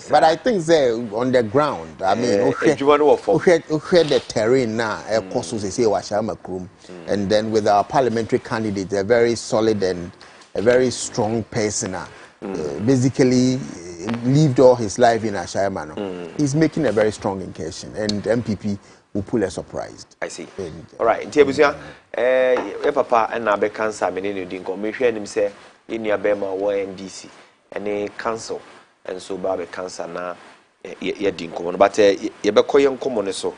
But I think they on the ground. I mean, okay, the terrain now, and then with our parliamentary candidate, a very solid and a very strong person. Basically, lived all his life in Ashayamano. He's making a very strong incursion, and MPP will pull us surprised. I see. All right. Ntiabusia, papa and Abe cancer, many new dinko. Me share him say in your Bema NDC, any council. And so babe cancer na ye dinko but ye be koyen common so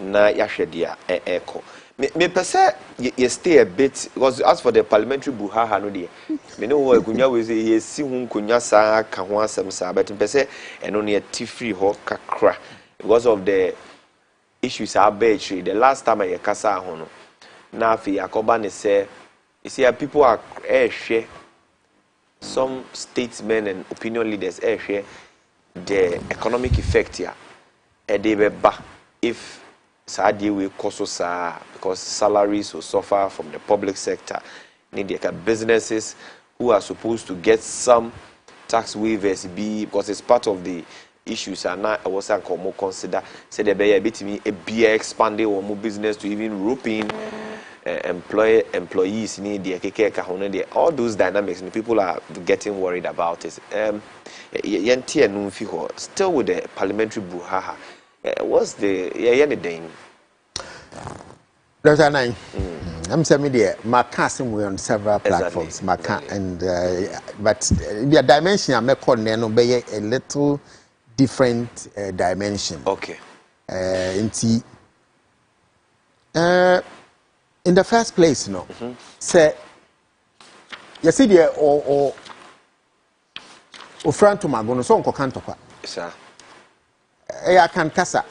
na ya hwede a eko me pese ye stay a bit because as for the parliamentary buhaha no de me no wo agunya we say ye si hu nkonya sa ka ho asem sa but pese eno na ti free ho kakra because of the issues abechi the last time I kasa ho no na afi yakoba ne say you see people are share some statesmen and opinion leaders share the economic effect here. If Saudi will cause because salaries will suffer from the public sector, need businesses who are supposed to get some tax waivers because it's part of the issues and now I was more consider say the be a bit me a be expanding or more business to even rope in employees need the all those dynamics and people are getting worried about it. Still with the parliamentary buhaha. What's the anything? There's a nine. I'm saying there, my casting we on several platforms. Exactly. And but the dimension I make on be a little different dimension. Okay. In the first place, no. Say, you see there or friend to my gono so nko kan tokwa. Sir. I can kasa.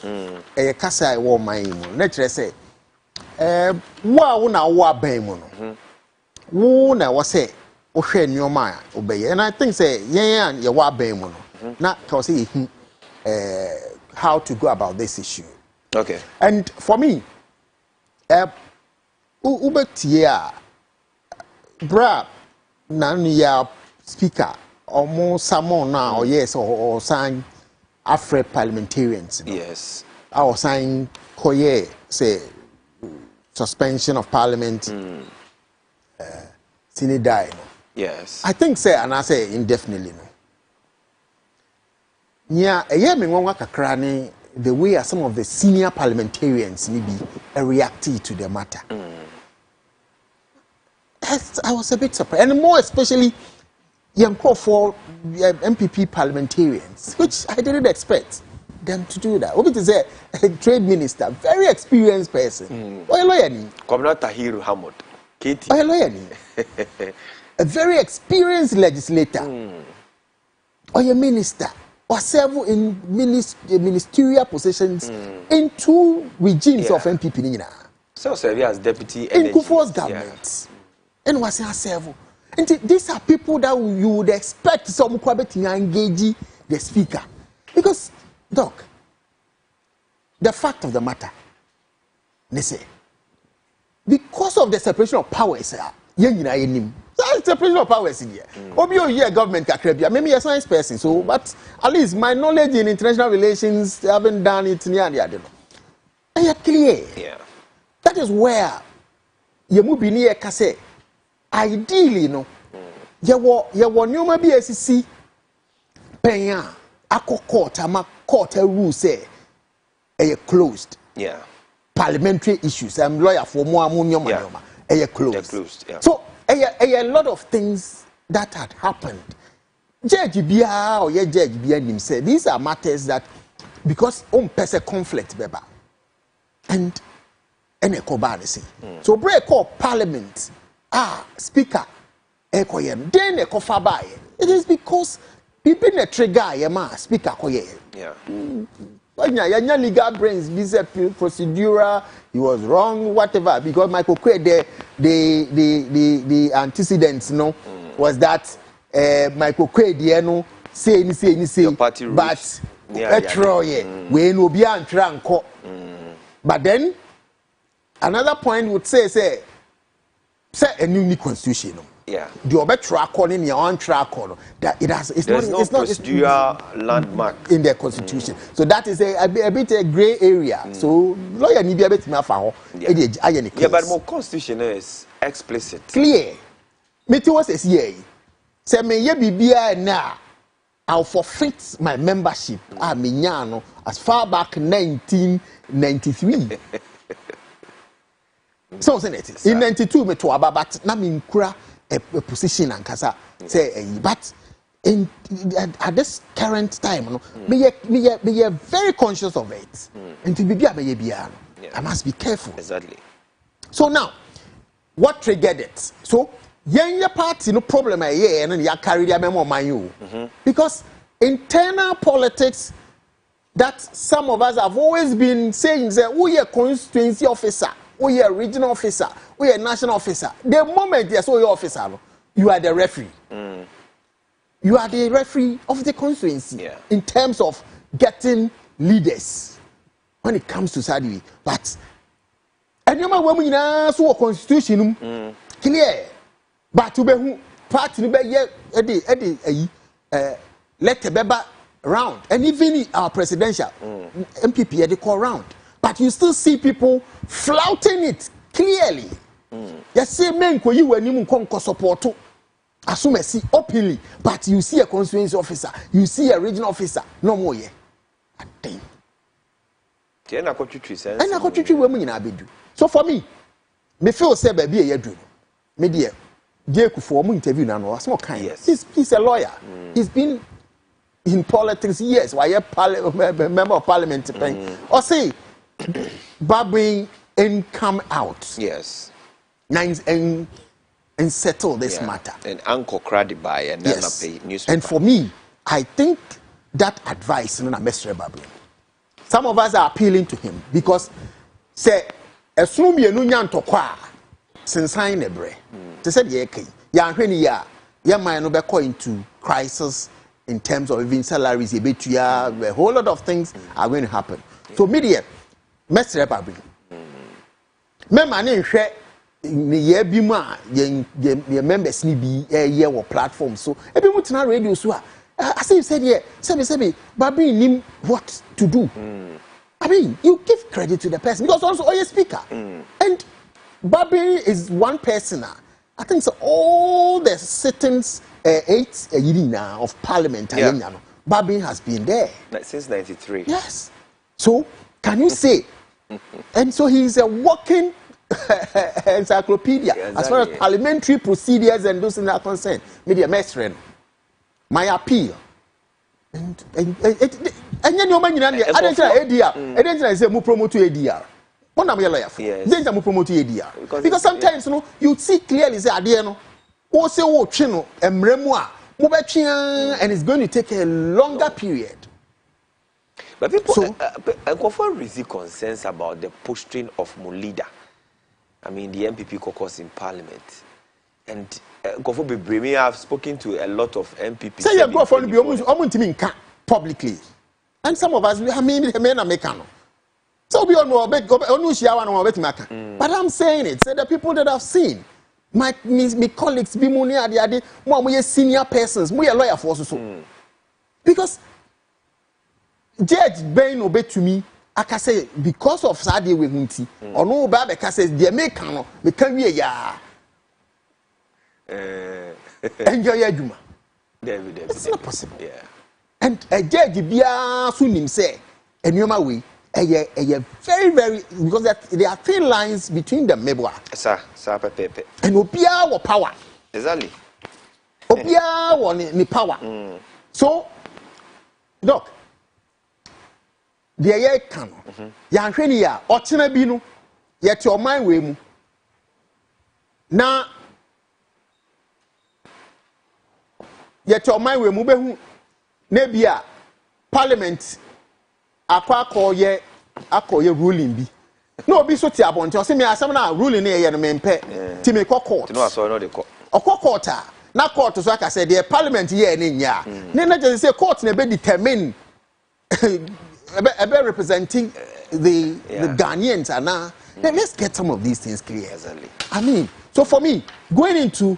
Kasa e wo man mu. Na kire say wo na wo aban mu no. Wo na wo say wo hwe nyoma a obeye. And I think say yen ye wo aban mu no. Na ka say how to go about this issue. Okay. And for me ubetie a bra na ya speaker almost someone now yes or sign Afro parliamentarians. Yes. Our sign koye say suspension of parliament sine die. Yes. I think say and I say indefinitely no. Nya eye me nwa kakra ne the way some of the senior parliamentarians maybe reacted to the matter. I was a bit surprised, and more especially young call for MPP parliamentarians, which I didn't expect them to do that. What is a trade minister, very experienced person. Or a lawyer, Commander Tahiru Hamad, Katie. Or a lawyer, a very experienced legislator, or a minister, or several in ministerial positions in two regimes of MPP. So serve as deputy in Kufuor's government. And was several. And these are people that you would expect some to engage the speaker. Because, Doc, the fact of the matter, they say, because of the separation of powers, separation of powers in here. Obviously, you're a government can maybe a science person, so but at least my knowledge in international relations, I haven't done it near the other. And you're clear. Yeah. That is where you move in here, Kase. Ideally, no. You were new maybe SEC penya ako court ama court rule say closed. Yeah. Parliamentary issues. I'm lawyer for more nyoma. Closed. They're closed. Yeah. So a lot of things that had happened. Judge Bia or Judge Bia him said these are matters that because person conflict beba and a cobardsy. So break up parliament. Speaker, then a cofa it is because people a trigger, speaker, yeah. When your legal brains, visa procedural, he was wrong, whatever, because Michael Kwe, the antecedents, was that Michael Kwe, say, but we no be an tranco. But then, another point would say, a new constitution. Yeah. The obet track on in your own track on that it has. It's There's not. It's no not. procedural landmark In their constitution. So that is a bit a gray area. So lawyer need be a bit more for yeah, but more constitution is explicit. clear. Me too was a say me ye bibia na I'll forfeit my membership as far back 1993. So saying it is in 92 me to but na me nkura a position and kasa say but in at this current time no me very conscious of it and to be I must be careful. Exactly. So now what triggered it? So your party no problem and you carry their memo man you because internal politics that some of us have always been saying that we are constituency officer, we are regional officer, we are national officer. The moment you are officer, you are the referee. You are the referee of the constituency in terms of getting leaders when it comes to Sadi. But and you know so constitution clear. But to be party let the beba round and even our presidential MPP they call round. But you still see people flouting it clearly. Yes, say men ko you when you support to assume see openly, but you see a constituency officer, you see a regional officer, no more ye. So for me feel say baby a do. Me dear, for interview now no small kind. Yes. He's a lawyer. He's been in politics years. Why a member of parliament or say Babin and come out. Yes. And settle this matter. And Uncle Crowdy by and then pay newspaper. And for me, I think that advice in a Mr. Babin. Some of us are appealing to him because say assume you nunyan to kwa since I nebre. They said yeah, ya man no be into crisis in terms of even salaries, a whole lot of things are going to happen. So media, Mr. Babin. Me mani share ni ye bi ma ye members ni bi ye wo platform so e bi mutina radio so I say you said yeah say Babin nim what to do. I mean you give credit to the person because also a speaker and Babin is one person. I think so all the sittings 8 now of parliament Babin has been there since 93. Yes. So can you say and so he is a walking encyclopedia as far as parliamentary procedures and those things are concerned. Media mestre my appeal and you man I don't say ADR I don't say mu promote ADR what am I lawyer for then mu promote ADR because sometimes you know you see clearly say ade no o say wo twe no emremu a mo be twe and it's going to take a longer period. But people go for raising concerns about the posting of Mulida. I mean, the MPP caucus in Parliament. And go for Bebreme, I've spoken to a lot of MPP. Say you go for be almost publicly. And some of us, I mean, the men are making. So we all know but I'm saying it. Say the people that I've seen, my colleagues, be money at the more senior persons, more lawyer for so. Because Judge Bain obey to me, I can say because of Sadia with Munti, or no Baba can say the American, the career enjoy your Juma. It's not possible. Yeah. And a judge Bia soon say, and you my way, a very, very because there are thin lines between the Mebwa. Sir, Pepe. And Obia or power. Exactly. Obia or ni power. So, Doc. The air can. Yanhenia, Ochina Binu, yet your mind way. Now, yet your mind way, Mubehu, Nebia, Parliament, Aqua ye ruling be. No, be so tiabon, to see me as someone ruling here and men pet, Timmy Court. No, I saw no court. A quarter. Not court, so I said, the Parliament here in ya. Then just say court never determine. About representing the Ghanaians and now then let's get some of these things clear. Exactly. I mean, so for me, going into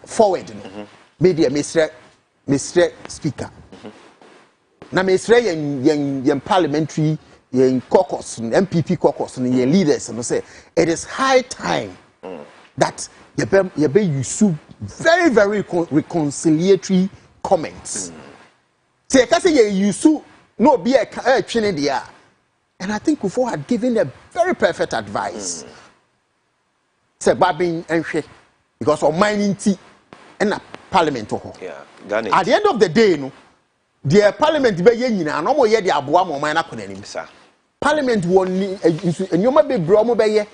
forward no media Mr. Speaker na Mr. yen parliamentary yen caucus MPP caucus and yen leaders and say it is high time that you be use very reconciliatory comments say kasi ye use no be a twene dia and I think Kufuor had given a very perfect advice say babin enhwe because of mining tea and a parliament at the end of the day no the parliament be ye nyina no mo ye de aboa mo man akonanim parliament won enyoma be bro mo be ye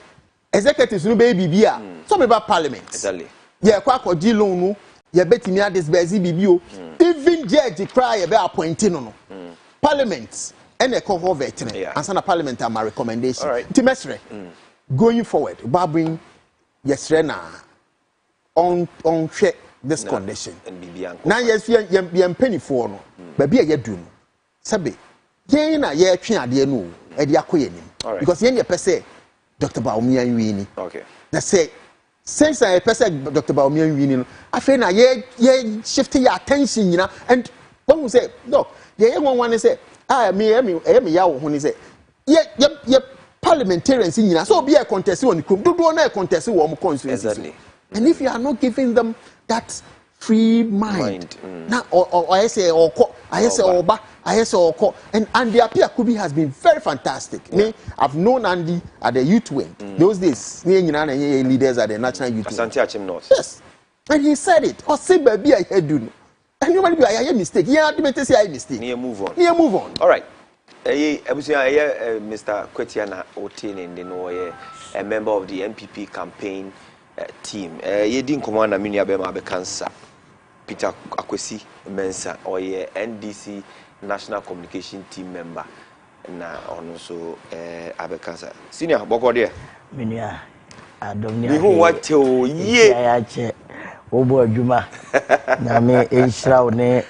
executives no be bibia so me ba parliament exactly ye kwa akodi loan no ye betimi adisbezi bibio even judge cry ye be appointing no parliament and a cover veteran answer na parliament am recommendation timesre going forward ba bring yesre na on hwe this condition now yes ye penny for no ba bia ye do no sabe yen na ye twe ade no e de akoye nim because yen ye pese Dr. Baumia Wini. Okay. Let's say since I person Dr. Baumia Wini no afi na ye shift your attention you know and when we say no ye one say me ya wo ho say ye parliamentarians nyina so be a contest on krum do na contest wo mo constituency exactly. And if you are not giving them that free mind. Now or I say Oba and Andy Apiakubi has been very fantastic. Me, I've known Andy at the youth wing. Those days, leaders at the national youth wing. Yes. And he said it. Or say baby I heard you. And you might be a mistake. Yeah, I say I mistake. Move on. Move on. All right. Mr. Kwetiana Otin and a member of the MPP campaign team. You didn't come on a mini abema cancer. Peter Akwesi Mensa or ye NDC National Communication Team member na also abekansa senior boko there minia adomnia mi hu wate o ye ya che obo adwuma na me enhira ne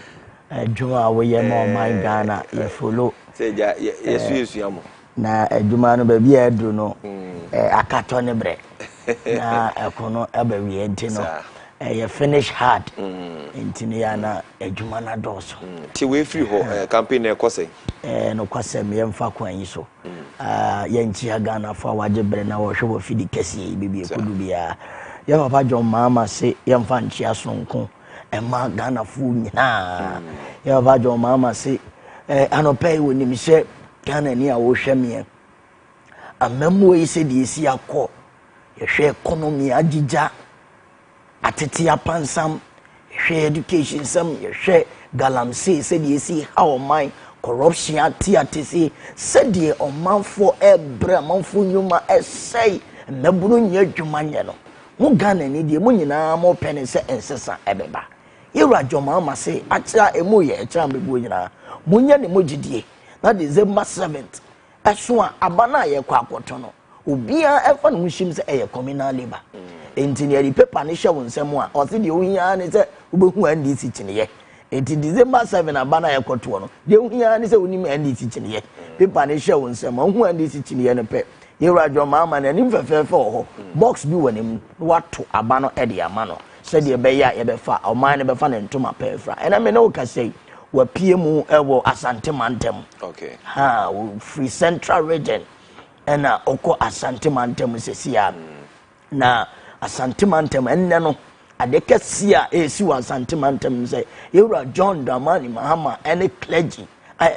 adwuma wo ye ma man Ghana ye follow say ja yesu amo na adwuma no ba bia adu no akato ne bre na ekono abawie enti no you finish hard intinia na adwuma na doso ti we free ho campaign e kwose no kwase me mfa kwan yi so ya nchi Ghana fa waje bre na wo hwe fidi kesi bibi ekodu bia ya papa John mama se ya mfa nchi asonko e ma Ghana fu nyina ya papa John mama se anopai woni mi se Ghana ni a wo hwe me amamu yi se di esi akọ ye hwe economy agija atete apansam hwe education sam hwe galamsey said you see how my corruption atese said the omanfo ebra manfo nyuma essay mebunu nya dwuma nye no mo Ghana ni de mo nyina mo pene se ensesa ebeba yewra dwoma ma se acha emu ye acha mbebu nyina mo nya ne mogidie na December 7th eso a abana ye kwa akoto no obia efa no him se eye communal labor engineer paper ne hwe wonsem a o se de ohia ne se obehu NDC kineye enti December 7 abana ye koto no de ohia ne se onim NDC kineye paper ne hwe wonsem ohu NDC kineye ne pe yewra dwoma ma na nim fefefe ho box bi wonim wato abano e de amano se de be ya ye be fa o man ne be fa ne ntoma pefra ena me no ka sei wa piemu ewo Asante Mantem okay ha free central region ena oko Asante Mantem sesia na Asante Mantem enne no adekesia esi wa Asante Mantem say yewra John Dramani Mahama ene clergy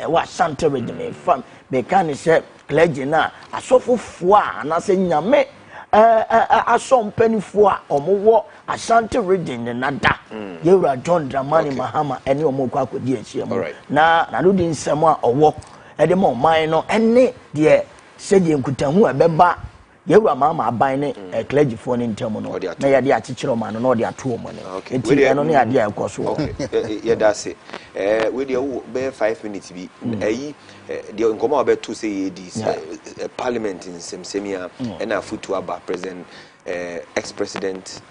wa Asante region fam be kan say clergy na asofofo a na se nyame asompanifo a omowo Asante region ne nada yewra John Dramani Mahama ene omokwa akodi achia mu na no di nsemo a owo ede mo man no ene de se de nkutahu ebeba yewra mama aban ne clergy fo ne ntemu no na ye de akikiro man no de ato mo ne enti eno ne ade a ekoso ye da se we de be 5 minutes bi ayi de nkoma be to say ye di parliament in semsemia na futu aba president ex president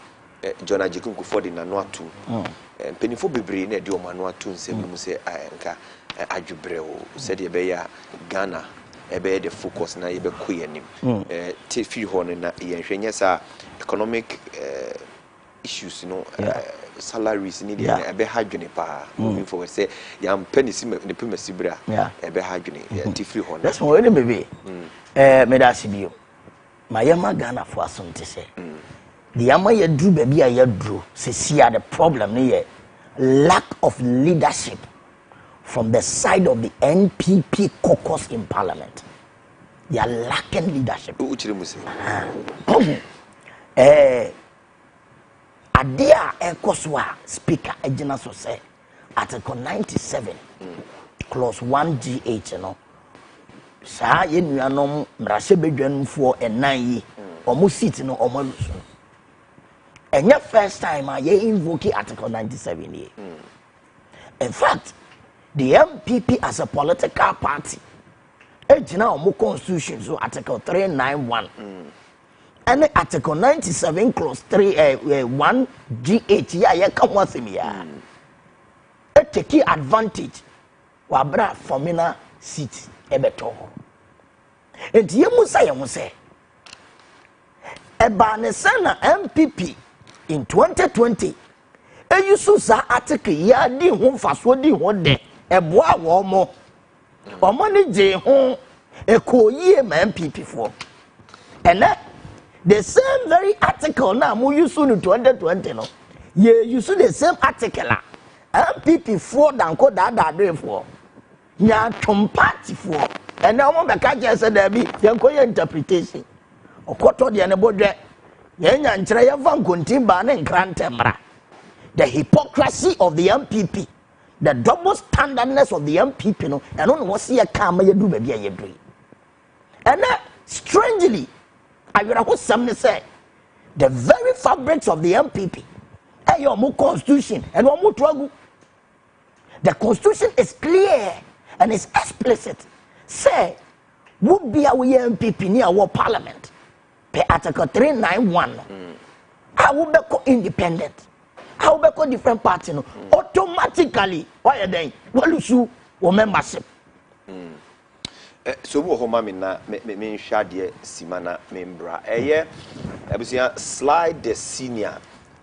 John Ajikun Kufuor de nano atu penifo bebre na de o mano atu nsem mu se nka adwubre o se de be ya Ghana ebe the focus na yebe koyanim te fi ho na ye hwenye sa economic issues salaries ni dey ebe hadwene pa moving forward say yam penisi ne pemasi bra ebe hadwene tifri ho that's why we be me da sibio ma yama Ghana for asonte say the yama ye dru ba bia ye dru se sia the problem ne ye lack of leadership from the side of the NPP caucus in parliament. They are lacking leadership. Adia Ekoswa Speaker Ejina so say Article 97 clause 1GH saa ye nuanom mrahye bedwan fo enan yi omo seat no omo lusu enya first time ye invoke Article 97 ye in fact the MPP as a political party ejina omo constitution so Article 391 and Article 97 clause 1GH ya come wasem ya take advantage wa bra formina seat ebeto enti yemu say eba ne sana MPP in 2020 eyusu za article ya di ho mfaso di ho de eboa wo mo omo ne je ho ekoyie ma MPP for and the same very article na mo use in 2020 no ye use the same article MPP for danko da for nya twom party for and now mo be ka je say da bi yenkoye interpretation okoto de ne bodwe yenya nkyere ye van kontimba ne nkrantemra the hypocrisy of the MPP the double standardness of the MPP no and on what see ka ma yedu ba bia yedu and strangely I will say the very fabrics of the MPP and your constitution and one more trouble. The constitution is clear and is explicit. Say, would be our MPP near our parliament per Article 391. I will be independent. I will be different party. No? Automatically, why are they? Well, you membership. So wo homa me na me hwade simana membra abusia slide the senior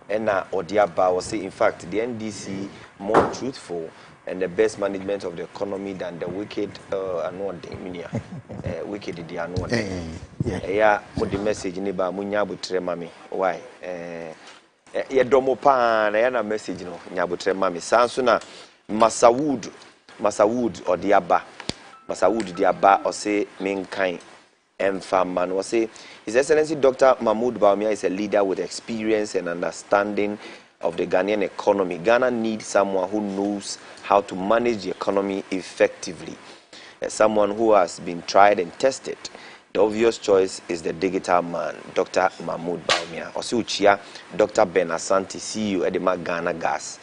na odiaba was say in fact the NDC more truthful and the best management of the economy than the wicked wicked the anode mo the message ni ba munya abotre mami why ye domo pa na na message no nya abotre mami sanso na Masawood odiaba Masawood Diaba or say Minkai Mfaman or say His Excellency Dr. Mahmoud Bawumia is a leader with experience and understanding of the Ghanaian economy. Ghana needs someone who knows how to manage the economy effectively. Someone who has been tried and tested. The obvious choice is the digital man, Dr. Mahmoud Bawumia. Also Uchia, Dr. Ben Asante, CEO Edema Ghana Gas.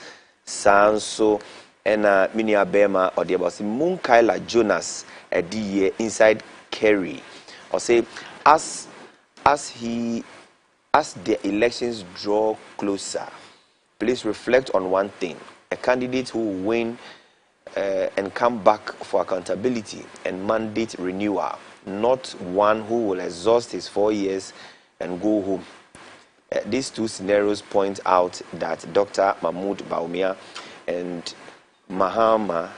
Sanso and mini abema or the about Munkaila Jonas a year inside Kerry or say as the elections draw closer, please reflect on one thing: a candidate who will win and come back for accountability and mandate renewal, not one who will exhaust his 4 years and go home. These two scenarios point out that Dr. Mahmoud Bawumia and Mahama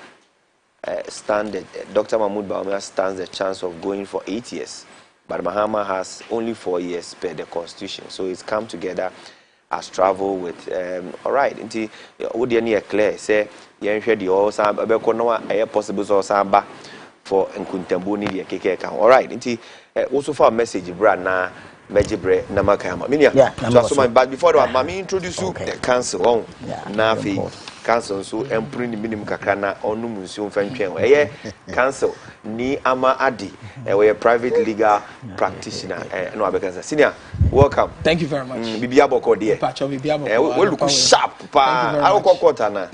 Dr. Mahmoud Bawumia stands a chance of going for 8 years, but Mahama has only 4 years per the constitution. So it's come together as travel with all right. Inti would any clear say yen hwe the all sam abeko no a possible so samba for nkuntambo ni de keke kan. All right. Inti also for a message bra na mejibre na makama. Minia. So but before that, mami introduce you the council on na fi council so employ ni minimum kakra na onum nsu mfantwen council ni ama adi we a private legal practitioner no abeka senior welcome. Thank you very much. Bibia boko there we look sharp pa alko quarter na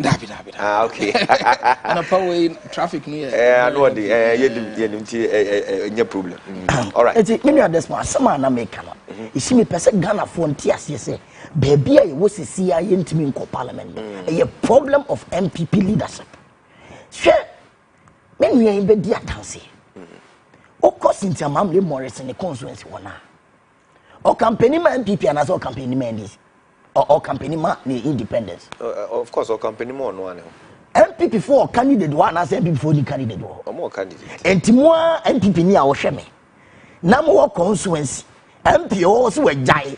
okay and power traffic no no dey any problem. All right it's me at this man some na make am you see me person Ghana for ntiase say baby I was see ya yentimi in parliament a problem of MPP leadership share men we be di atanse o course into Mamle Morris in the constituency wona o campaign man MPP and as o campaign man this or company ma ni independence. Of course, or company more no one. MPP for candidate one as MPP for the candidate one. Or more candidate. And Timwa MPP ni our shame. Namu constituency. MP also a jai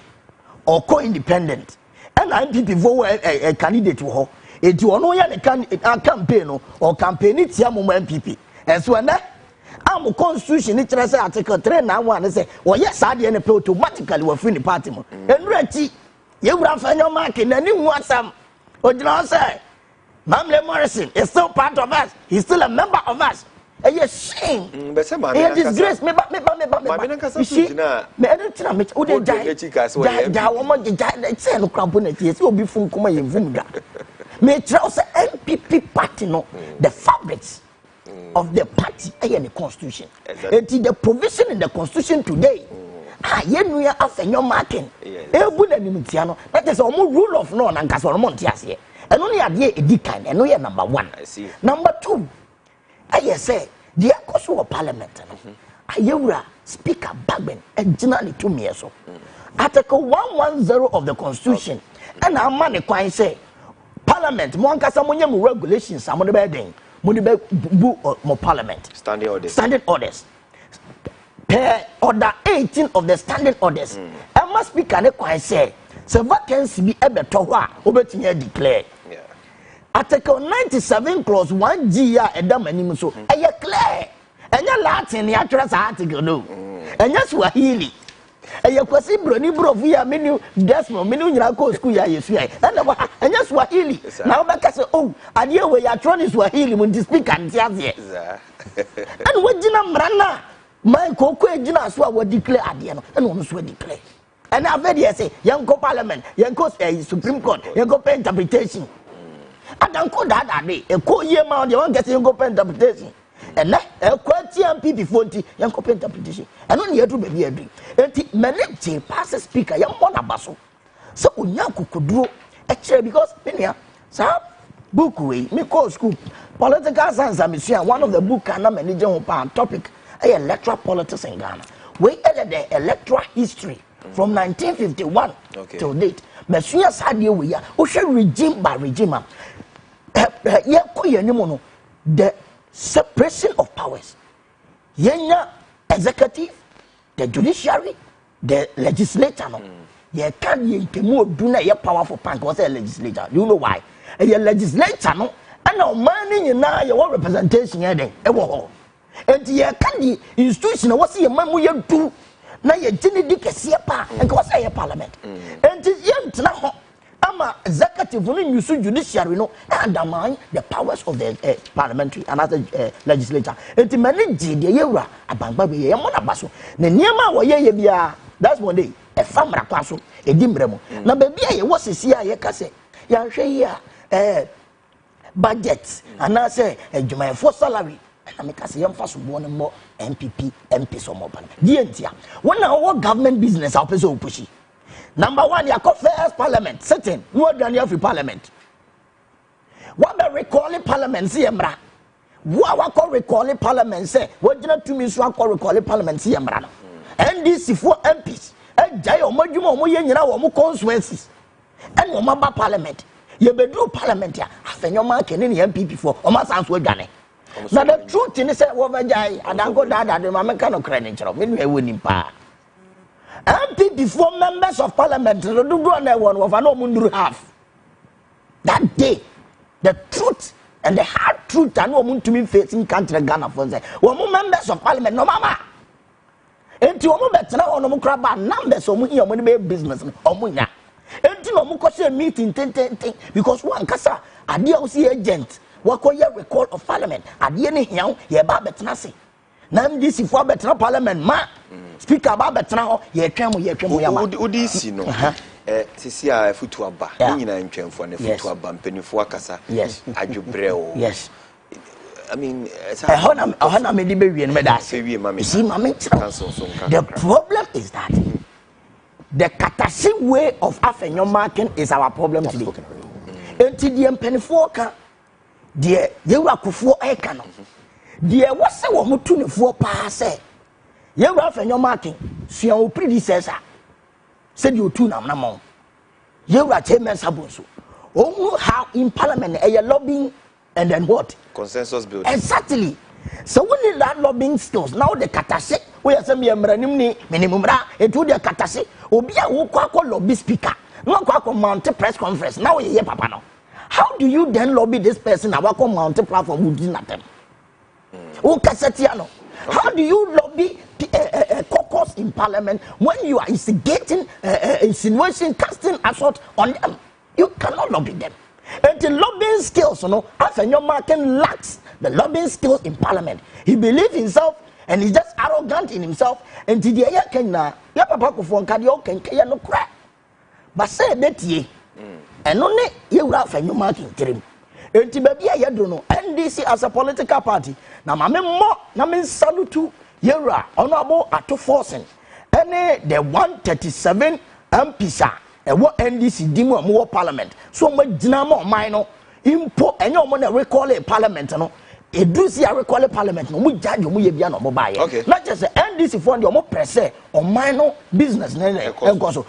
or co-independent. And MPP for a candidate to her. It you know ya campaign or campaign it yamu MPP. As when that I'm constitution it say article 3 now one say oh yes I dey automatically we free the party mo. And ready you would have your mark in any one some. What you know say? Mamle Morrison is still part of us. He's still a member of us. And you shame. But some man disgrace me me see me editor me o dey die woman die say no cramponate yes obi fun kuma ye vum da. Me try say MPP party no the fabrics of the party and the constitution. The provision in the constitution today. You are after your marking. That is almost rule of law and Casolmontias. And only a year a decline, and we are number one. I see. Number two, I say, the Ecosu of Parliament. I Speaker Bagman, and generally 2 years so. Article 110 of the Constitution, and our money quite say, Parliament, Moncasamunium regulations, some of the bedding. More parliament. Standing orders. Standing orders. Per order 18 of the standing orders. I must be can quite say. So vacancy be able to obetinya declare. Yeah. Article 97 clause 1G and damn so. I clear. And your Latin the address article no. And yes Swahili. And your kwasi broni bro via menu desmo menu nyina ko school ya yesu ai and yes Swahili now back say oh and you we are trying Swahili mun speak and here and we jina mrana man ko ko jina so we declare ade no and we so declare and I very say yanko parliament yanko supreme court yanko interpretation and yanko that day e ko ye ma de wan get yanko interpretation. And a quality MPP fonti young copy interpretation. And only to be a dream. And many passes speaker, young one abaso. So Unyaku could do actually because Penia, sir, book way, me call school, political science, I'm one of the book and I'm a topic, electoral politics in Ghana. We added the electoral history from 1951 till date. Monsieur Sadio, we are, regime by regime. The separation of powers. Yenya executive, the judiciary, the legislature. No, you can't do na powerful pank was a legislature. You know why? A legislature no, and now money you now your representation here then. And you can't institution what's your man you do. Now you didn't do and cause a parliament. And you now. Executive use judiciary no undermine the powers of the parliamentary and other legislature. And to manage the year abangba be yamona baso. Ne niema wo ye bia that's one day a famra kwaso e dimbremo. Na baby ye wo sisi a ye kase ya hwe here budget and I say adwuma for salary na me kase yam fa so bo no mo MPP MP so mo ban. Die ntia. When our government business a person pushi. Number one, you have first parliament sitting. No than every parliament. What the recalling parliament see emra? What call recalling parliament say? What do not to me so call recalling parliament see emra? NDC for MPs. And jay o majuma mo yen nyina wo mo constituencies. And wo mamba parliament. You be do parliament ya. Afenyo man ken ni MPP for o ma sans we dwane. Now the truth is say wo ba jay adango dada de ma meka no kra ni nchero. Me no e woni pa. MP before members of parliament do one half. That day, the truth and the hard truth and woman to me facing country Ghana for say, one members of parliament no mama. And to woman better on no crab numbers or money business or munya. And to no more meeting because one kasa a DOC agent what call your record of parliament at the end here ye babet nasi. Nam this for better parliament ma speaker ba better ho ye twem ya ma odisi no sisi a futu aba ni nyina ntwemfo na futu aba mpanifo akasa adwobreo yes I mean hona me di be wie no me da see mama the problem is that the catastrophic way of afenyo marking is our problem today enti die mpanifo ka die yewura kofo eka no the was a woman to for pass. You have your marking, see our predecessor. Said you two nam. You are chairman Sabunsu. Oh, how in parliament a lobbying and then what? Consensus building. Exactly. So we need that lobbying skills. Now the katase, we are some minimum ra, it would be a katase, Obia who lobby speaker, no kwako mount press conference. Now we hear papa now. How do you then lobby this person? I wako mount platform who did not them. Who kasetiano? How do you lobby a caucus in parliament when you are instigating insinuation, casting assault on them? You cannot lobby them. And the lobbying skills, after your market lacks the lobbying skills in parliament. He believes himself and he's just arrogant in himself. And to the year can ya papa ko fon kadio can no cry. But say that ye and only you have a new market trim. And to be a no NDC as a political party. Now, my more, na salute to Yera, honorable at forcing. And the 137 MPs and what NDC demo more parliament. So much dynamo minor import and your money recall a parliament. No, a do see a recall a parliament. No, we judge you, we be no mobile. Okay, not just the NDC fund your more press or minor business. And also,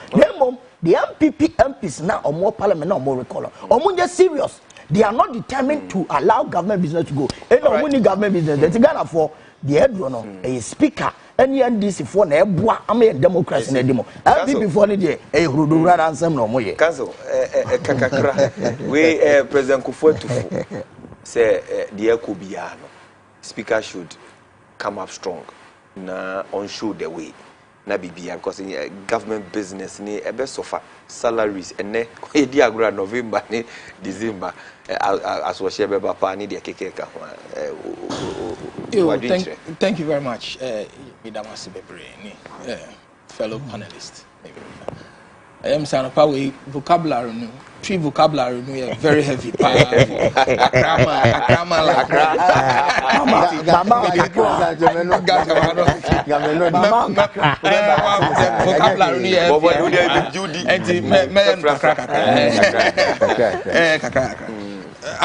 the MPP MPs now or more parliament, no more recall. Or just serious. They are not determined to allow government business to go. And no money government business. That's Ghana for the head a speaker. Any NDC for na ebua am democracy na demo. MPP for ne dey hurudu rara ansem no moye. Council kakakra we President Kufuor say the ekobia no. Speaker should come up strong na on show the way. Na bibia because in government business ni ebe suffer salaries ene e di agora November ni December as we share beba pa ni de kekeka thank you very much Madam Asibebre fellow panelists. I am saying we vocabulary no tree vocabulary no very heavy I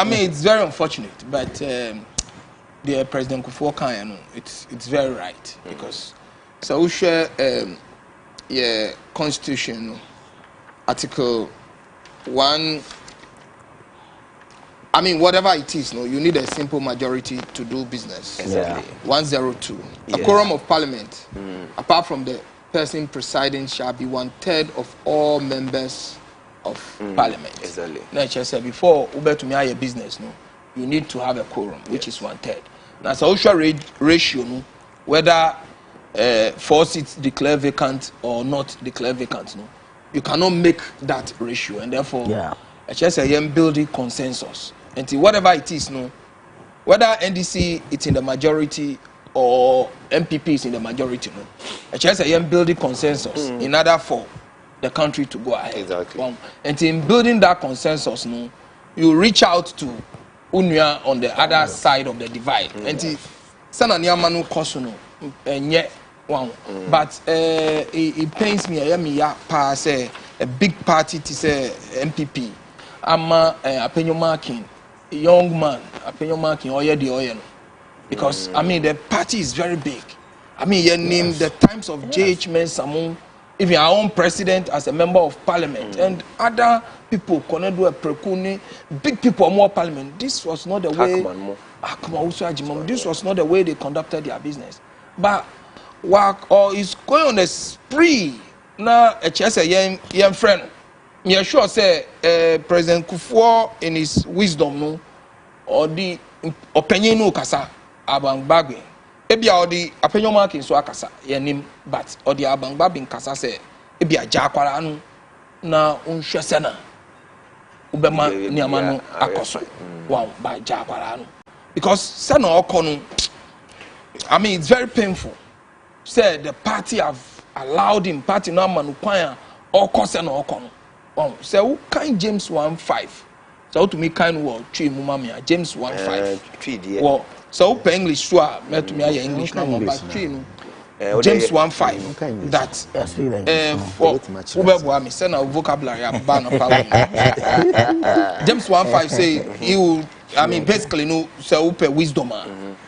mean it's very unfortunate but the President Kufuor Kanye it's very right because so we share yeah constitution article 1 I mean whatever it is no you need a simple majority to do business. Exactly. 102 a quorum of parliament apart from the person presiding shall be 1/3 of all members of parliament. Exactly. Now I said before Uber to me a business no you need to have a quorum which is 1/3. Now social ratio no whether 4 seats declare vacant or not declare vacant no you cannot make that ratio and therefore I just say building consensus until whatever it is no whether NDC it's in the majority or MPP is in the majority no I just say building consensus in order for the country to go ahead. Exactly. And in building that consensus no you reach out to Unia on the other side of the divide and sana niamanu koso no enye one but it pains me pass a big party to say MPP ama apenyo marking young man apenyo marking oye the oye no because I mean the party is very big. I mean you name the times of JH Mensah even our own president as a member of parliament and other people connected with Prekuni, big people more parliament. This was not the way. This was not the way they conducted their business. But work or is going on a spree now. A chess a young friend. Me sure say President Kufuor in his wisdom no or the opinion no kasa abang bagwe. Ebi a odi apenyo marking so akasa yenim but odi abangba bin kasa se ebi aja akwara no na unhwese na ubema niama no akoso wow ba aja akwara no because say na okono I mean it's very painful say the party have allowed him party no man kwan okose na okono wow say who kind James 1:5 so to me kind word three mu mamia James 1:5 well so open English so met me English no but three no James 1:5 that for Ubebo me say na vocabulary aba no power James 1:5 say he will I mean basically no say open wisdom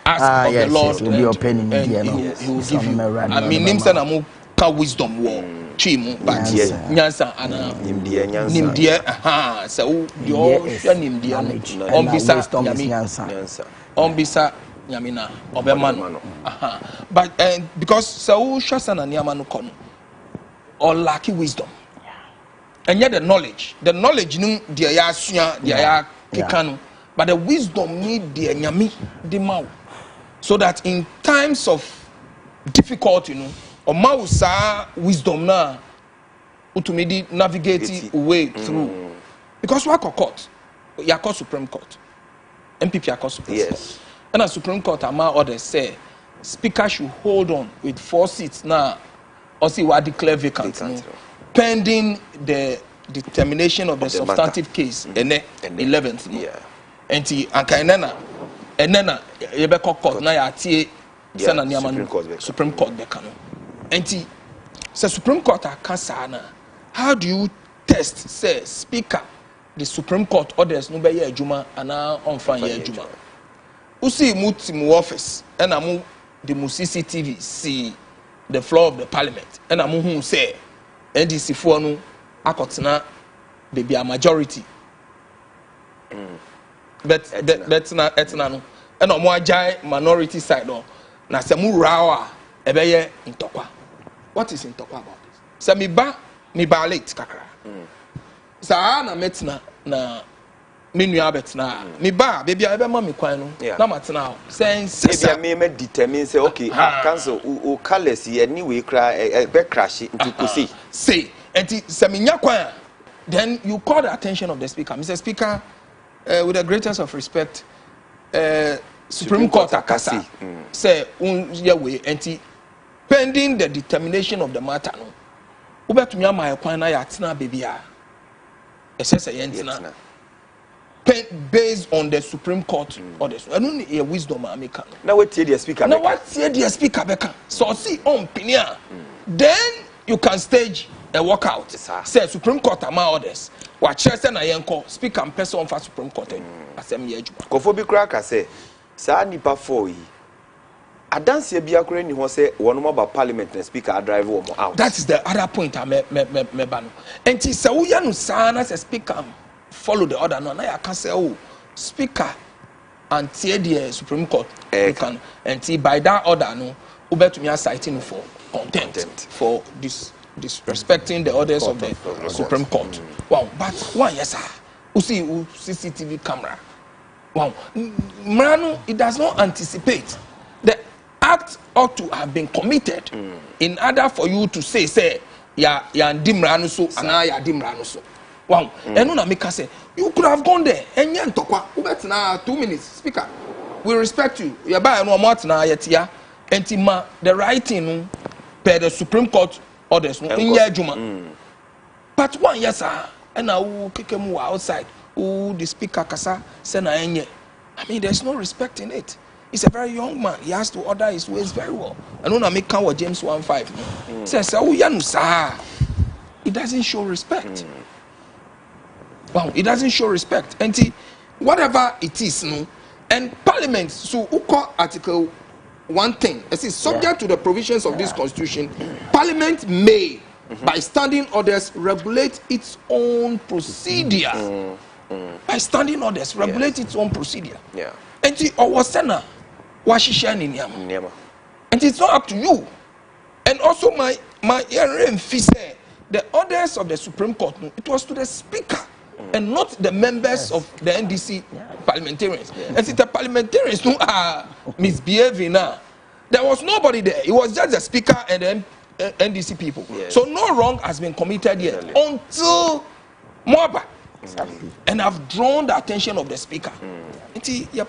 ask of the Lord and he will give you I mean him say na mo ka wisdom wo twi mu but nyansa ana nimdeɛ aha sɛ wo deɛ ɔhwɛ nimdeɛ no ɔmbisa nyame ɔmbisa nyame na ɔbɛma no aha but because sɛ wo hwɛ sɛ na nneɛma no kɔ no ɔlaki wisdom and yet the knowledge no deɛ yɛ asua deɛ yɛ keka no but the wisdom need deɛ nyame de ma wo so that in times of difficulty no ɔma wo saa wisdom na utumi di navigate way through because wakɔ court yakɔ supreme court MPP yakɔ supreme court and a supreme court ama orders say speaker should hold on with 4 seats na also wa declare vacant no pending the determination of the substantive case and 11th enti anka enena yebekɔ court na ya tie sɛ na nneɛma no supreme court bɛka no enti sɛ supreme court aka saa na how do you test say speaker the supreme court orders no bɛyɛ adwuma ana ɔmfa yɛ adwuma usi mu team office ɛna mu the mu CCTV see the floor of the parliament ɛna mu hu say NDC foɔ no akɔtena baby a majority but na etna no ɛna ɔmo agyae minority side no na sɛ mu rawa ɛbɛyɛ ntɔkwa what is ntɔkwa about this sɛ me ba late kakra saa na metna na me nua betna me ba baby a ɛbɛma me kwan no na matena ho sɛ me determine say okay cancel o colors anyway cry be crash into kosi say enti sɛ me nya kwan then you call the attention of the speaker Mr. Speaker with the greatest of respect Supreme Court akasa say ye we enti pending the determination of the matter no ubetumi ama kwan na ya tena baby a esese ye ntina based on the Supreme Court orders anu ne wisdom ameka na wetie the speaker na wetie the speaker beka so see on pinia then you can stage a walkout say Supreme Court ama orders wa chere say na yenko speaker person for Supreme Court asem ye adwuma kofo bi kra ka say saa nipa 4 yi adanse bia kra ni ho say wono ba parliament na speaker drive wo out that is the other point me ba no enti say wo ya no saa na say speaker follow the order no na ya ka say oh speaker and tie the Supreme Court you can enti by that order no ubetumi citing for contempt for this disrespecting the orders of the Supreme Court. Wow, but one yes sir. You see CCTV camera. Wow. Mrano, it does not anticipate. The act ought to have been committed in order for you to say ya ndimrano so ana ya dimrano so. Wow. And una make say you could have gone there. Enya ntokwa. Ubetna 2 minutes. Speaker, we respect you. Ya ba no amount na yetia. Entima the writing per the Supreme Court orders no in adwuma but one yes sir and now kekemu outside the speaker kasa say na enye I mean there's no respect in it. He's a very young man, he has to order his ways very well and when I make count what James 1:5 says oh ya no sir it doesn't show respect. Wow, it doesn't show respect and whatever it is no and parliament so uko article one thing, it is subject to the provisions of this constitution. Parliament may, by standing orders, regulate its own procedure. By standing orders, regulate its own procedure. Yeah. And the Owasena, Washishan in Yama. And it's not up to you. And also my the orders of the Supreme Court, it was to the Speaker. And not the members of the NDC parliamentarians. And since the parliamentarians who are misbehaving now, there was nobody there. It was just the speaker and the NDC people. So no wrong has been committed yet until Moaba. And I've drawn the attention of the speaker. You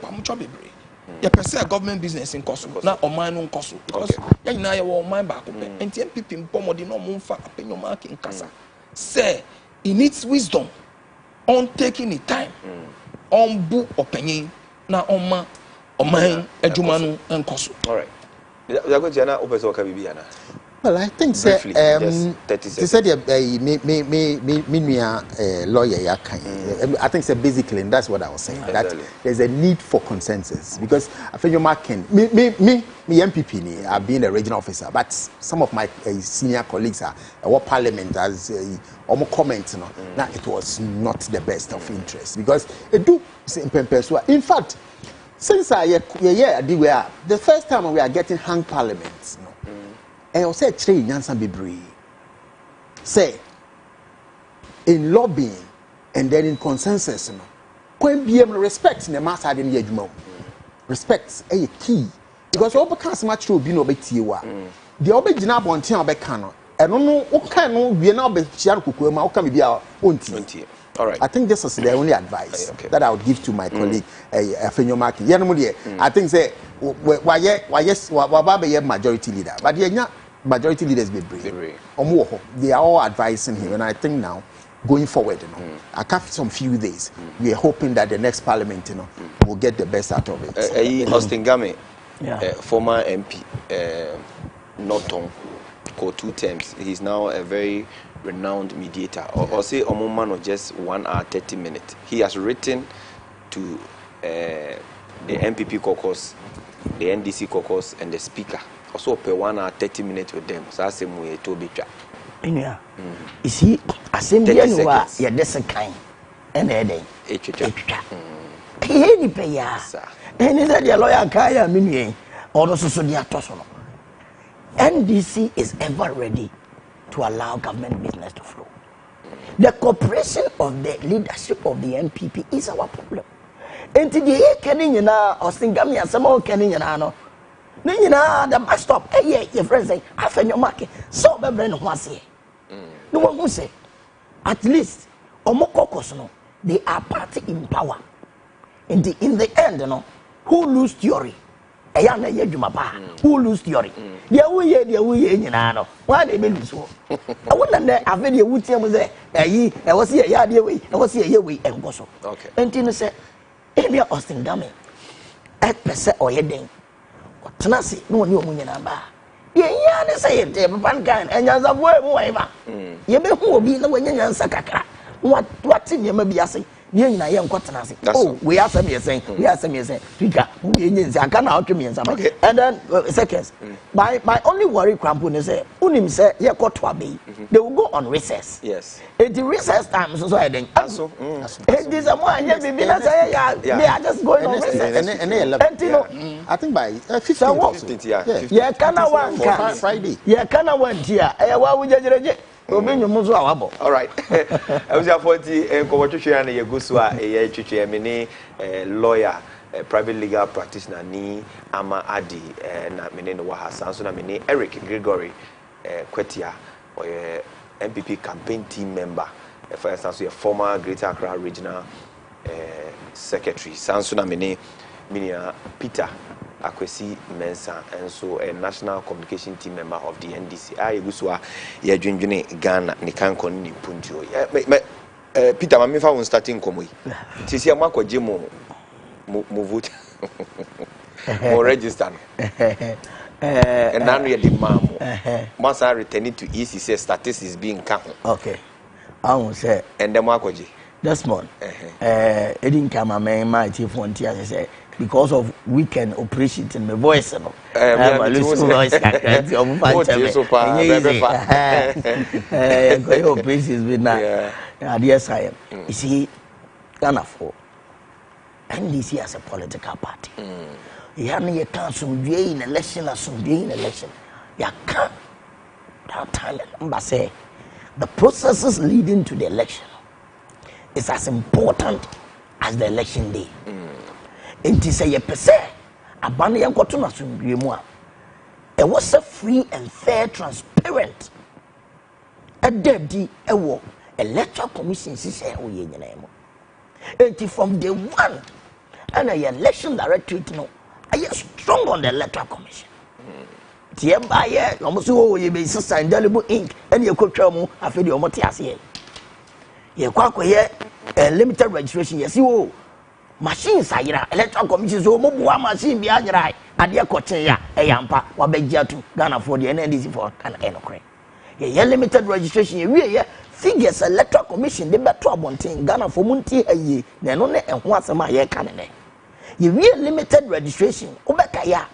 pursue government business in Kosovo, not on my own Kosovo. Because you know you want my back. And MPP in Pomodi no Munfa opinion mark in Kasa. Say, he needs wisdom. On taking the time on book opinion na on mine ejumanu and koso. All right. We are going to na opeso ka bibiana. Well, I think say they said me lawyer yakan. I think say basically and that's what I was saying that there's a need for consensus because I think you're marking me me MPP ni, I've been a regional officer, but some of my senior colleagues are what parliament as almost comment, you know, that it was not the best of interest because it do in fact, since the first time we are getting hang parliaments, you know, and I said train Yansan Bibri say in lobbying and then in consensus, you know, when BM respect in the mass I didn't hear respect a key because all because much will be no beti wa the obejina bonten obeka no no what no we now be share kuku ma what be our onti. All right, I think this is the only advice that I would give to my colleague Afenyo Maki yenum de I think say why be majority leader but the majority leaders be brave they are all advising him and I think now going forward, you know, I can't some few days. We are hoping that the next parliament, you know, will get the best out of it. Austin Game, former MP, Norton, for 2 terms. He's now a very renowned mediator. Or say a moment or just 1 hour 30 minutes. He has written to the MPP caucus, the NDC caucus, and the speaker. Also, per 1 hour 30 minutes with them. So I say, we to be you see, assembly and what you're this kind and heading. Any pay ya. And is that your lawyer Kaya Mini or the Sodia Tosono? NDC is ever ready to allow government business to flow. The cooperation of the leadership of the MPP is our problem. And today, Kenny, you know, Austin Gamia, some more Kenny, you know. Then you know, the bus stop, hey, your friends say, I found your market. So, my brain was here. No one will say, at least, Omokokos, no, they are party in power. In the end, you know, who lose theory? Who lose theory? The way, you know, why they been so? I wouldn't have any wood say, I was here, I was here, we and go so. Okay. And Tina said, Amy Austin Dummy, at percent or heading. Tenacity, no new money number. Yeah, they say it, one kind, and you're the whatever. You may who be the way you answer Kakra. What in you may be asking? You I am tenacity. Oh, we are some years saying, we are some years saying, I can't out to me and something. And then, seconds. My only worry, Crampon is say, Unim said, yeah, got to be. They will go on recess. Yes. It's the recess time, so I think. It is a one, they are just going on recess. And I think by 15th, yeah, can I one Friday. Yeah, can I one here? Why would you? All right. I was at 40 and Covertushia and Yagusua, a chichi, lawyer, private legal practitioner, ni Ama Adi, and Menino Wahasan, so Mini Eric Gregory Kwetia, or MPP campaign team member, for instance, a former Greater Accra Regional Secretary, Sansuna Minia Peter Akwesi Mensa, and so a national communication team member of the NDC. I Guswa Yajunjune Ghana, Nikanko ni Punjo. Peter Mamifa won starting Komui. Tisia Mako Jimo Muvut or register. And now we are the mam. Once I return to EC says statistics being counted. Okay. I won't say. And the Makoji. That's small. It didn't come a man, my chief one tear, I say. Because of weekend operations in my voice, you know. My voice operations with now. Yes, I am. You see, Ghana for NDC as a political party. You have no council in election or some in election. You can't. That time, I say, the processes leading to the election is as important as the election day. Inti say ye pese abane ye goto na sumdue mu a e was a free and fair transparent adadi e wo electoral commission sise o ye nyina mo inti from day one and a election directorate no are strong on the electoral commission tie ba ye almost o ye be sisa indelible ink and ye kwatwa mu afedi o mote ase ye kwakoye limited registration ye si o machines ayira electoral commission so mo bua machine bi ayira ade kochen ya eyampa wabegya tu Ghana for the NDC for Ghana enokre ye limited registration ye wie figures electoral commission de beto abonten Ghana for munti aye na no ne ho asema ye ka ne ye wie limited registration obeka ya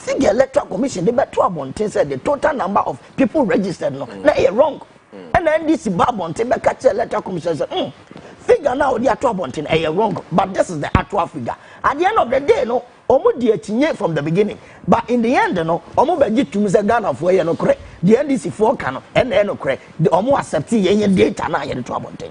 figure electoral commission they better abonten said the total number of people registered no na e wrong and then this babonten be catch electoral commission say figure now the actual abonten e wrong but this is the actual figure at the end of the day no omo di etinye from the beginning but in the end no omo be tum say Ghana for ye no correct the NDC for can no and no correct the omo accept ye data na ye to abonten.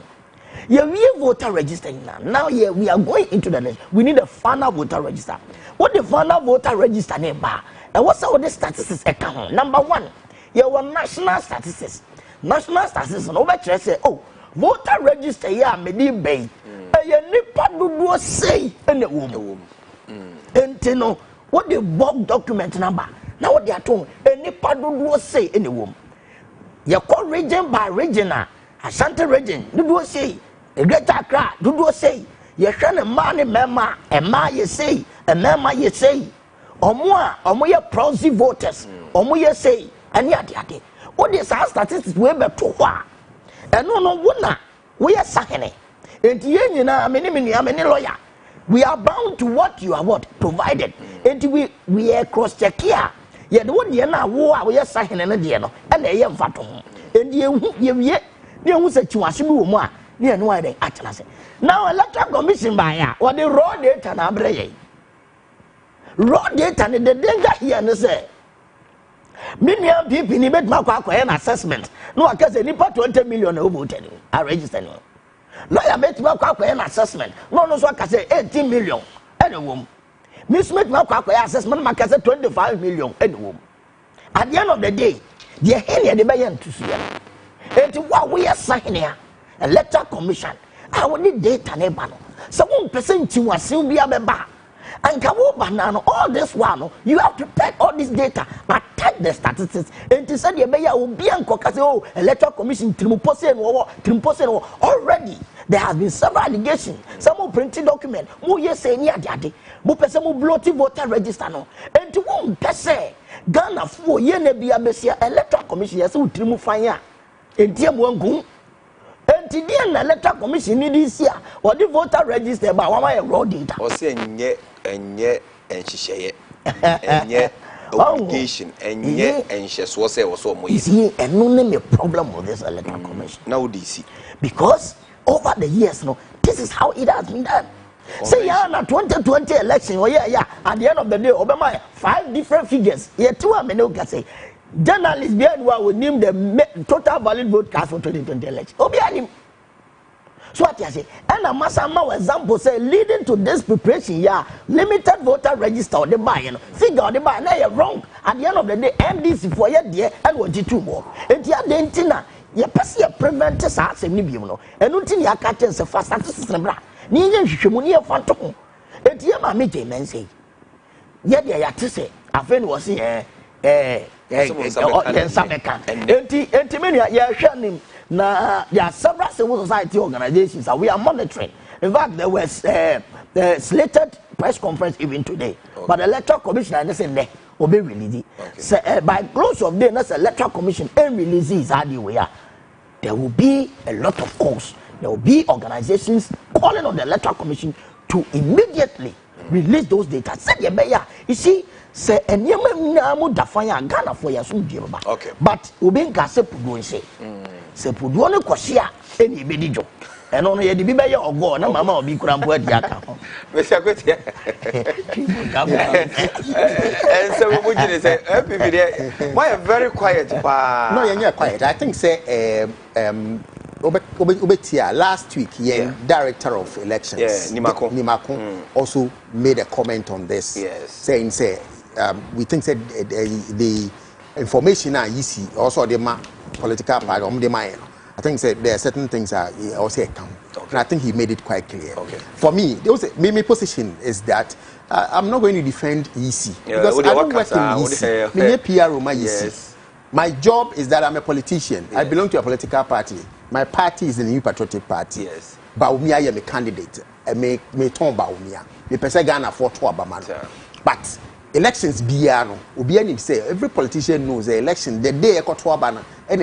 Yeah, we voter registering now. Now, yeah, we are going into the next. We need a final voter register. What the final voter register name bar? And what's all the statistics account? Number one, yeah, one national statistics. National statistics. No better say, oh, voter register. Yeah, me di bay. Yeah, nipa do say in the womb. And you know what the bulk document number? Now what they are told? Nipa do say in the womb. You call region by region. Ashanti region. Do say. Greater Accra, do say, you shall a money mema, a ma ye say, a mema ye say, or more your prosy voters, or more ye say, and yet, what is our statistics we be to what? And no wonder we are sacking. And you know, I'm any lawyer. We are bound to what you are what provided. And we are cross check here. Yet the one year now, we are sacking and they are fat. And you said you are more. Yeah, no idea. Now, electoral commission by what the raw data na breye. Raw data and the danger here and say. Many people need an assessment. No, I can say nipa 20 million voted. I register no. Lawyer make an assessment. No, so I can say 18 million. Any woman. Miss make assessment. I can say 25 million. Any woman. At the end of the day, the henny the bayan to see. And what we are signing here. Electoral commission. I will need data neighbor. So 1% you are still be a member. And banana all this one. You have to take all this data, attack the statistics, and to say the mayor will be oh, electoral commission already. There has been several allegations. Some will printed document. More yes say near daddy. More person will bloated voter register no. And to 1% Ghana for ye ne be a messia electoral commission yes will trim fire. And dear one. And today, the electoral commission in this year, or the voter register by one raw data. Or say, and she obligation, and she was so more. You see, and no name a problem with this electoral commission. Now, DC. Because over the years, no, this is how it has been done. Say, yeah, na 2020 election, oh, yeah, at the end of the day, Obama, 5 different figures. Yeah, 2 of them can say. Journalists behind what would name the total valid vote cast for 2020 election. Obianim. So what you say? And a massama example say leading to this preparation, yeah, limited voter register or the buy, figure or the buy. Now you're wrong. At the end of the day, MDC for your dear and what you two more. And you are the antenna. You pass your prevent us as a nibuno. And until you catch us a fast system. Neither Shimuni of Phantom. And you are meeting and say, yet they are to say, a friend was here. Now, there are several civil society organizations that we are monitoring. In fact, there was slated press conference even today. Okay. But the electoral commission and say ne will be released. Okay. So, by close of day, that's electoral commission and releases how we are. There will be a lot of calls. There will be organizations calling on the electoral commission to immediately release those data. You see. Say and yamu dafanya Ghana for your soon dear. Okay. But Ubinka Sepudu say, Sepudu Kosia, any bedijo. And only the Bibaya or go, no mamma will be crammed yaka. And so would say, why very quiet? No, you're quiet. I think say Obetia last week, director of elections, Nimako, also made a comment on this, saying say we think that the information are easy, also the political party, I think that there are certain things that also account. And I think he made it quite clear. For me, my position is that I'm not going to defend EC because I don't work in EC. My job is that I'm a politician. I belong to a political party. My party is the New Patriotic Party. Baumia, I am a candidate. I may turn Baumia. Me pesa Ghana for to Abamano. But elections biano. Ubiani say every politician knows the election the day I got to Abana and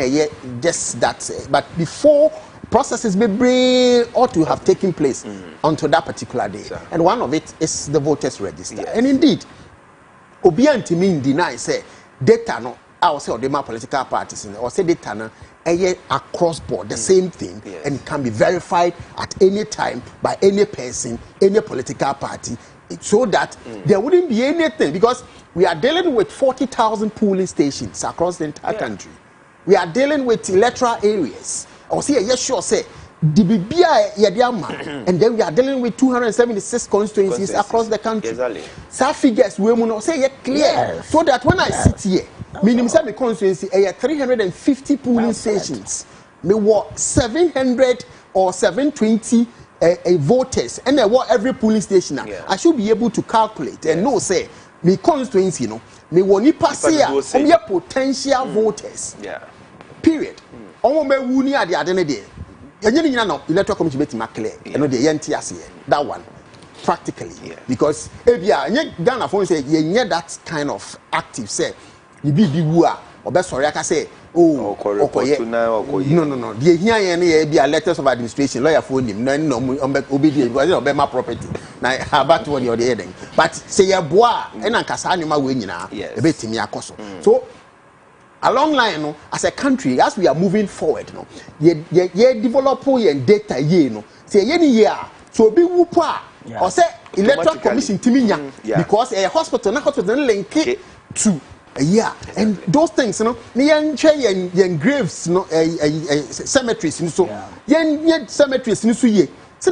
just that. But before processes may ought to have taken place onto that particular day, and one of it is the voters register. And indeed, obi antimi deny say data no I will say or the political parties or say data no across board the same thing and it can be verified at any time by any person, any political party, so that there wouldn't be anything, because we are dealing with 40,000 polling stations across the entire country. We are dealing with electoral areas. Or say yes, sure say the BBI Yadiama, and then we are dealing with 276 constituencies across the country. Exactly. So figures we will not say clear, so that when I sit here, minimum say constituency 350 polling stations, me what 700 or 720 voters, and what every polling station. I should be able to calculate and know say me constituency, you know, me woni pass here, potential voters. Period. On me wuni ade ade ne de. Yenye nyina no electoral commission beti ma clear. Eno de yenti ase. That one practically because ebia nye Ghana for say yenye that kind of active say you be wu a obesori aka say okoye no the here yen na be letters of administration lawyer for him no obedi because no be my property na about what you dey den but say ye boa e na nkasa anima we nyina e betimi akoso so along line no as a country as we are moving forward no ye develop your data ye no say ye ni ye a so be wu po a or say electoral commission timinya because a hospital link to and those things, you know, yen graves, no, cemeteries, so yen cemeteries, no, so ye. So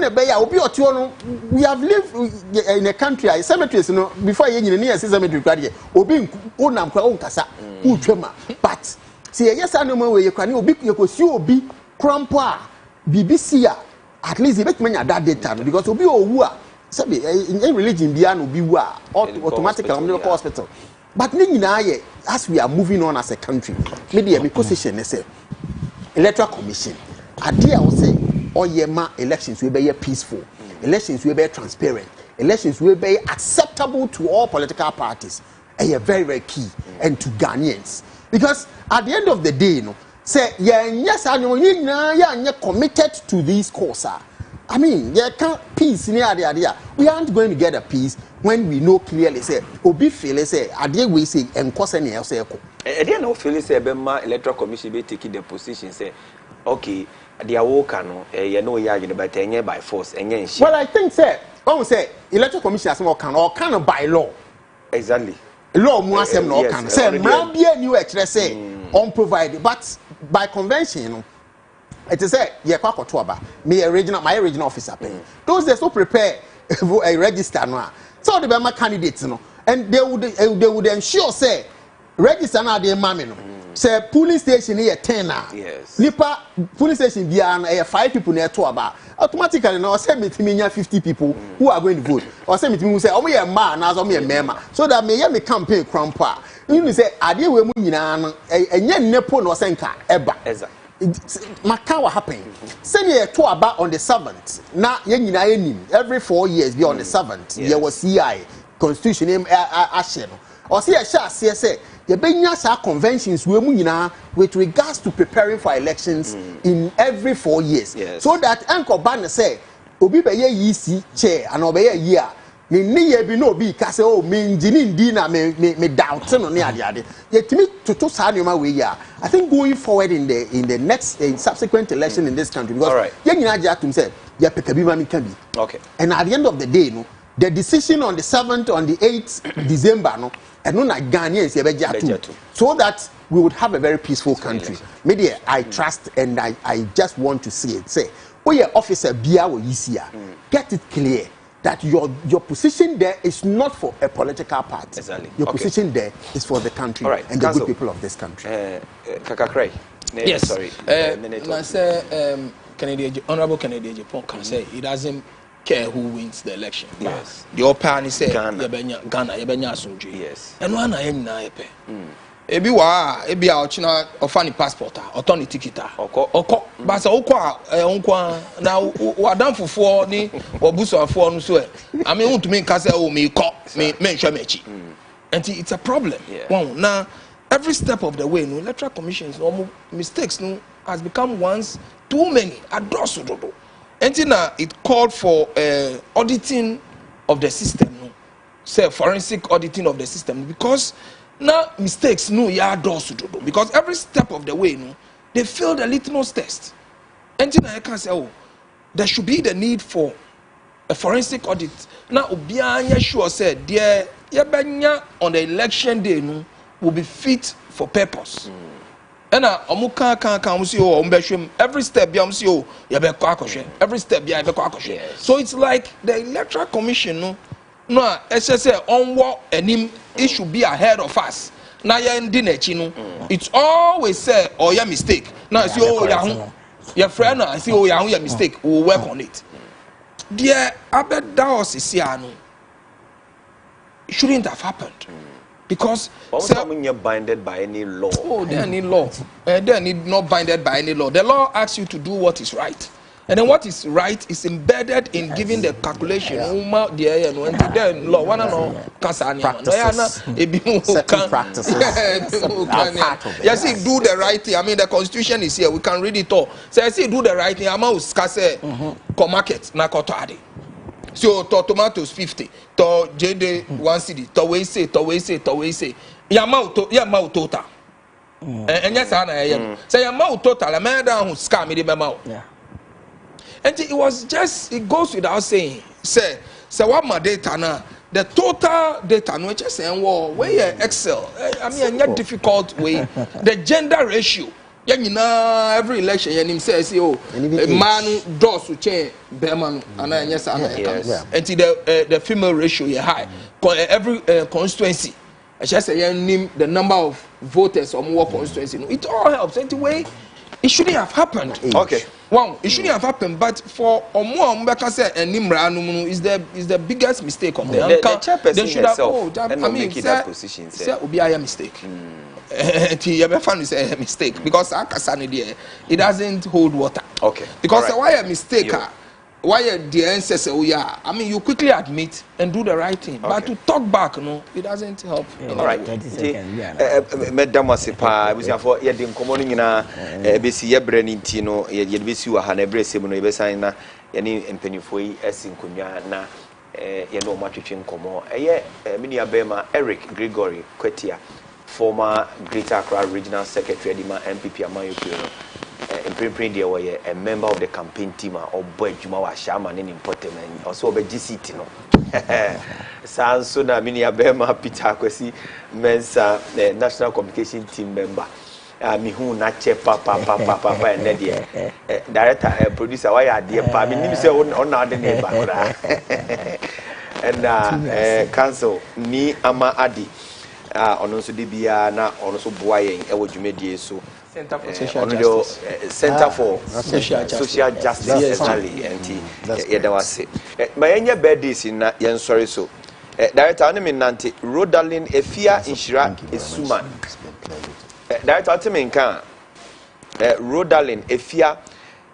we have lived in a country, cemeteries, you know, before yen near cemetery, obi unam kwa unkasa, uchema. But see, yes, I know where you can obi you could see obi crampa BBC at least you make many that data because obi owu in religion biano be wa automatically hospital. But as we are moving on as a country, maybe a position is say electoral commission. Idea will say all year elections will be peaceful, elections will be transparent, elections will be acceptable to all political parties. And very, very key and to Ghanaians. Because at the end of the day, you know, say yes, I know you're committed to this cause. I mean, peace near the idea. We aren't going to get a peace when we know clearly say obi feel say idea we say and cause any else echo. Idea no feel say Bema Electoral Commission be taking the position say okay, they are working no you know but by force well, I think say Electoral Commission as more can or can by law. Exactly. Law mu asem no can say mrabia new actually say unprovided but by convention you know it is say ye kwakoto aba my original officer pen those they so prepare a register no so the Bema candidates no and they would ensure say register na dey mame no say polling station here 10 yes nipa polling station bia na 5 people na to aba automatically no say metiminya 50 people who are going to vote or say metimi say omo ye ma na so omo ye mema so that me campaign crampa you say ade we mu nyina no enye nnepo no say nka eba maka what happen say ye to aba on the 7th na ye nyina enim every 4 years be on the 7th ye was CI constitution ahye no or say a sha say ye benya sa conventions we mu nyina with regards to preparing for elections in every 4 years so that anko ban say obi be ye yisi chair and obi ye year ni ye bi no bi ka say oh me engineer ndi na me doubt no ne ade ye timi toto sa nyoma we ya I think going forward in the next subsequent election in this country because ye nyina ja atum say ye peka bi ma mi ka bi okay and at the end of the day no the decision on the 7th on the 8th December no and no na Ghanaians ye be ja so that we would have a very peaceful country media I trust and I just want to see it say oh yeah officer bia wo yisia get it clear that your position there is not for a political party. Exactly. Your position there is for the country and the good people of this country. Kakakray. Yes. Sorry. I say Honorable Kennedy Japan can say he doesn't care who wins the election. Yes. The open say Ghana Yebenya Sunju. Yes. And one I am na epe. Ebi a ochina ofani passport otoni ticket oko ba se okwa na wadan fufuo ni obusuafo no so I mean want to me ka say o me ko me nhwa mechi and it's a problem one now every step of the way no electoral commissions no mistakes no has become once too many adosododo and now it called for auditing of the system no say forensic auditing of the system because now mistakes no ya doors to do because every step of the way no they failed the litmus test. And then I can say, oh, there should be the need for a forensic audit. Now obianya sure said there yabanya on the election day no will be fit for purpose. And omuka kan see oh every step bi see oh every step bi so it's like the electoral commission no say onwo enim it should be ahead of us na ya ndi nachi no it's always say oh your mistake now see oh your friend I see oh your mistake we will work on it there abed that was no it shouldn't have happened. Because you're binded by any law. Oh, they need law. They need not binded by any law. The law asks you to do what is right. And then what is right is embedded in giving the calculation. Then law. One no practices. Certain practices. Yes, do the right thing. I mean, the constitution is here. We can read it all. So I say do the right thing. I'm out scase market na kotade. So to tomatoes 50, to JD 1 cedi, to we say. Yamau total. And yes, I say Yamau total. A man down who scam me the memo. And it was just, it goes without saying, say what my data now, the total data, no, just saying, well, where Excel, I mean, a difficult way, the gender ratio. Every election, him says, "Oh, man does to change Berman and yes, and the female ratio is high. Every constituency, I just say, name the number of voters or more constituency. It all helps. Anyway, it shouldn't have happened. Okay, well, it shouldn't have happened. But for more, say and Nimra is the biggest mistake of the chairperson herself. I mean, that position. Say, will be a mistake." It's a mistake because it doesn't hold water. Okay. Because why a mistake? Why the ancestors? I mean, you quickly admit and do the right thing, but to talk back, no, it doesn't help. All right. Madam Wasipa, we have for yedim commoning na besi yebreni tino yedbesi wa hanebrese mu no yebesa na yeni empenifoi esinkunya na yeno matwetwe nkomo eye mini abema Eric Gregory Kwetia, former Greater Accra Regional Secretary Edima MPP Amayokuro, a member of the campaign team or boy Juma wa Shaman in important and also be GCT no. Sansuna Mini Abema Peter Kwesi Mensa National Communication Team member. Mihu na che papa and Nadia. Director producer why are dear pa me say on na the neighbor. And council ni ama adi. Ono so de bia na ono so boa yen e wo dwumedie so Center for Social Justice. Center for Social Justice exactly anti yeda wase ma yenya birthdays na yen sorry so director on me nante Rodalin Efia Inshira Esuman director on me nkan Rodalin Efia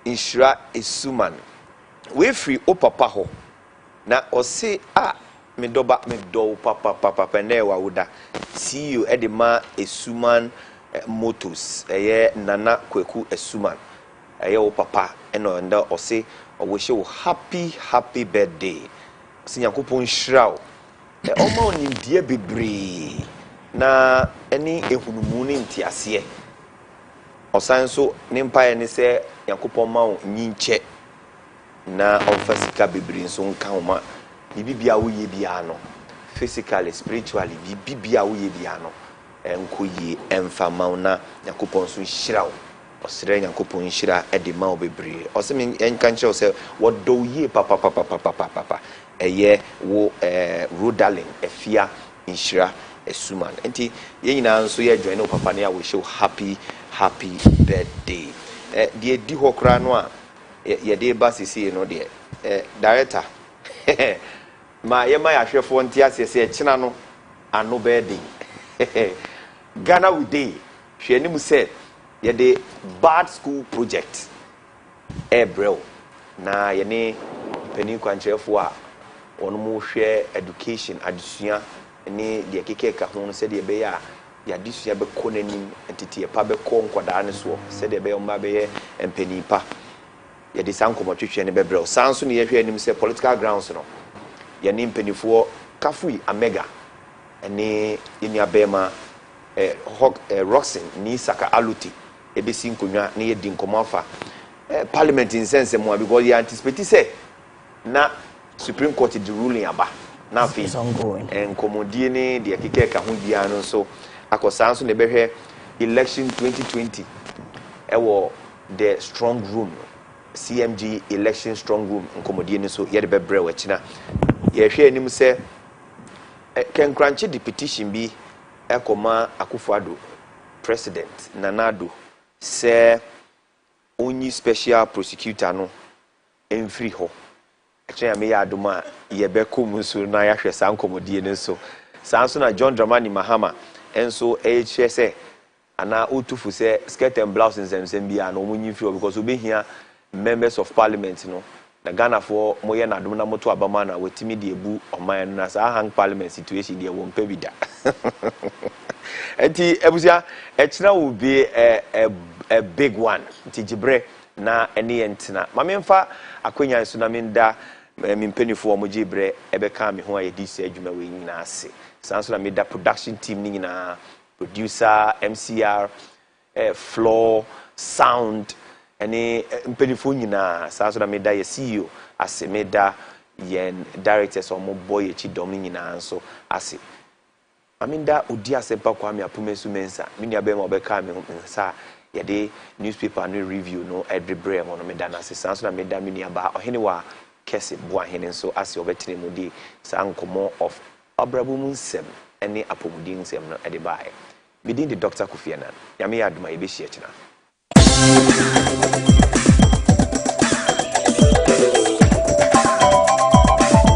Inshira Esuman we free o papa ho na o say me do papa na wa woda CEO Edema Esuman Motors Nana Kweku Esuman o papa eno nda o say o wish you happy birthday sinyakopon hirawo o ma onim die bebre na eni ehunumu ni ntiase o san so ni mpa ni se yakopon ma o nyinche na o fasika bebre nso nka homa bibia wo ye bia no physically spiritually bibia wo ye bia no enkoye emfa mauna yakopon so hirawo osire yakopon hira ede ma obebre osemi enka nche o se wodo ye papa eye wo Rodalin Efia Inshira Esuman enti ye nyina nso ye join no papa na ya we show happy birthday die di hokra no a ye de ba sisi no de director ma ye ma ya hwefo nti asese kina no ano birthday Ghana we dey hwe ni mu said ye de bad school project bro na ye ne peni kwanchefo a ono mu hwe education adusua ni de kekeka ho no said ye be ya ya adusua be konanim entity e pa be ko nkoda ne so said ye be o ma be ye empeni pa ye de sanko motwetwe ne be bro sanso ne ye hwe anim say political grounds no ye ne mpenifo Kafui Amega ene yeni abema Roxin ni Saka Aluti ebesi nkonwa na yedi nkomafa parliament in sense mo because you anticipate say na Supreme Court the ruling aba na fi nkomodie ne de kekeka ho bia no so akosan so ne behwe election 2020 ewo the strong room CMG election strong room nkomodie ne so ye de bebre wa china ye hwe anim se kenkranche the petition bi ekoma Akufo-Addo president Nanado se only special prosecutor no emfiri ho actually me ya adoma ye be kom so na ya hwe san komodie ne so san so na John Dramani Mahama enso ehwe se ana otufu se skirt and blouse nsem bia no munyi firi because obehia members of parliament no na Ghana for moye na adom na moto abama na wetimi de ebu oman no na sa hang parliament situation de won pa bida enti ebusia echina will be a big one nti gibre na ene entina mamemfa akonya nso na menda mimpenifo mo gibre ebeka me ho ayedi se adwuma we nyina ase sanso na meda production team ni nyina producer MCR floor sound ene mpenifo nyina sanso na meda ye CEO ase meda yen directors omo boy echi dom nyina nso ase aminda odi asempa kwa me apumesu mensa mini abema obeka me nsa yede newspaper no review no every mo no meda na ase sanso na meda mini aba ohene wa kese bo ahene nso ase obetene mu di sankomo of abrabum nsem ene apomudi nsem no ede bae midin the Dr. Kofi Annan yame aduma yebe hia kina